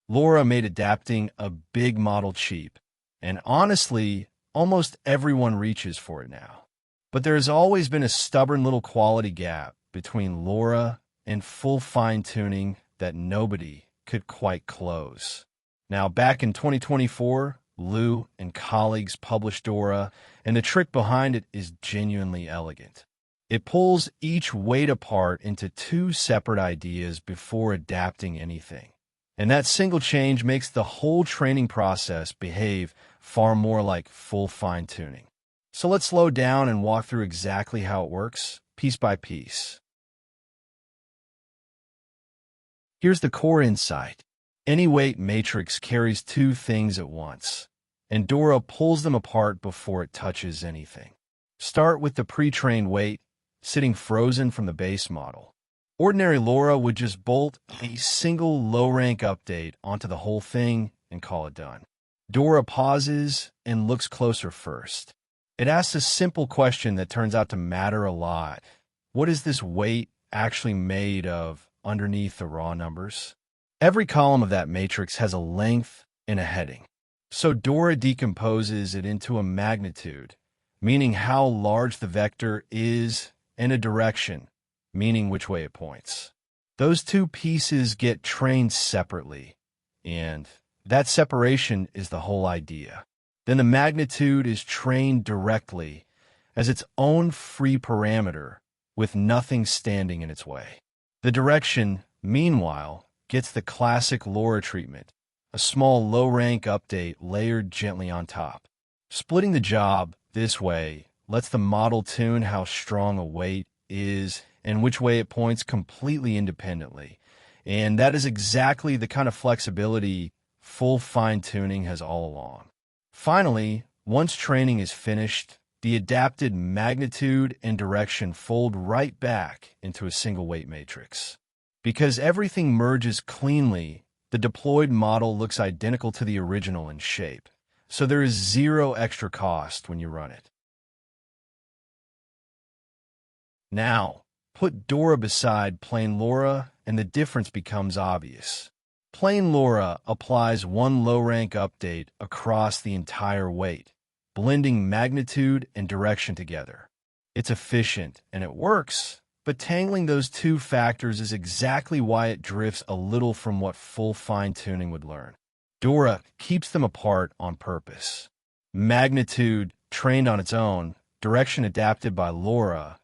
LoRa made adapting a big model cheap, and honestly, almost everyone reaches for it now. But there has always been a stubborn little quality gap between LoRa and full fine-tuning that nobody could quite close. Now, back in 2024, Liu and colleagues published DoRA, and the trick behind it is genuinely elegant. It pulls each weight apart into two separate ideas before adapting anything. And that single change makes the whole training process behave far more like full fine-tuning. So let's slow down and walk through exactly how it works, piece by piece. Here's the core insight. Any weight matrix carries two things at once, and DoRA pulls them apart before it touches anything. Start with the pre-trained weight, sitting frozen from the base model. Ordinary LoRa would just bolt a single low-rank update onto the whole thing and call it done. DoRA pauses and looks closer first. It asks a simple question that turns out to matter a lot. What is this weight actually made of underneath the raw numbers? Every column of that matrix has a length and a heading. So DoRA decomposes it into a magnitude, meaning how large the vector is, and a direction, meaning which way it points. Those two pieces get trained separately, and that separation is the whole idea. Then the magnitude is trained directly as its own free parameter with nothing standing in its way. The direction, meanwhile, gets the classic LoRa treatment, a small low-rank update layered gently on top. Splitting the job this way lets the model tune how strong a weight is and which way it points completely independently. And that is exactly the kind of flexibility full fine-tuning has all along. Finally, once training is finished, the adapted magnitude and direction fold right back into a single weight matrix. Because everything merges cleanly, the deployed model looks identical to the original in shape, so there is zero extra cost when you run it. Now, put DoRA beside plain LoRa and the difference becomes obvious. Plain LoRa applies one low-rank update across the entire weight, blending magnitude and direction together. It's efficient and it works, but tangling those two factors is exactly why it drifts a little from what full fine-tuning would learn. DoRA keeps them apart on purpose. Magnitude trained on its own, direction adapted by LoRa,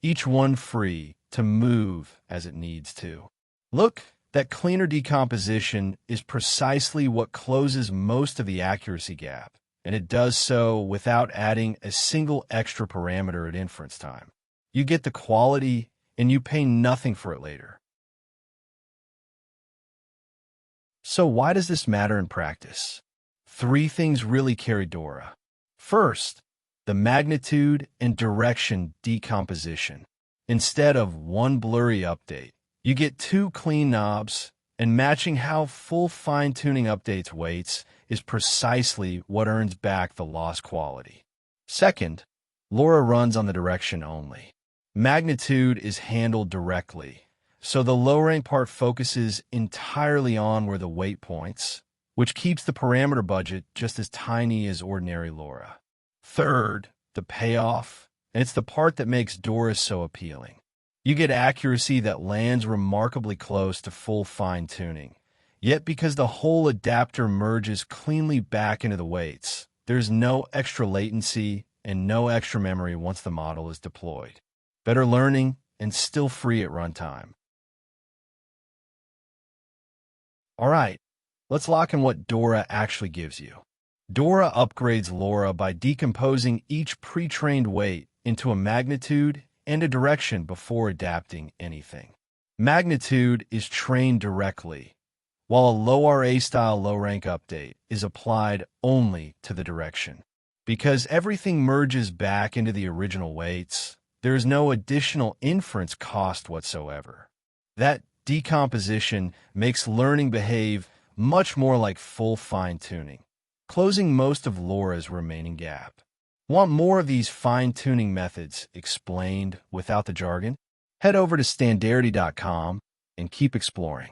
each one free to move as it needs to. Look, that cleaner decomposition is precisely what closes most of the accuracy gap, and it does so without adding a single extra parameter at inference time. You get the quality, and you pay nothing for it later. So why does this matter in practice? Three things really carry DoRA. First, the magnitude and direction decomposition. Instead of one blurry update, you get two clean knobs, and matching how full fine-tuning updates weights is precisely what earns back the lost quality. Second, LoRa runs on the direction only. Magnitude is handled directly, so the low-rank part focuses entirely on where the weight points, which keeps the parameter budget just as tiny as ordinary LoRa. Third, the payoff, and it's the part that makes DoRA so appealing. You get accuracy that lands remarkably close to full fine-tuning. Yet because the whole adapter merges cleanly back into the weights, there's no extra latency and no extra memory once the model is deployed. Better learning and still free at runtime. All right, let's lock in what DoRA actually gives you. DoRA upgrades LoRa by decomposing each pre-trained weight into a magnitude and a direction before adapting anything. Magnitude is trained directly, while a LoRa style low-rank update is applied only to the direction. Because everything merges back into the original weights, there is no additional inference cost whatsoever. That decomposition makes learning behave much more like full fine-tuning, closing most of LoRa's remaining gap. Want more of these fine-tuning methods explained without the jargon? Head over to standarity.com and keep exploring.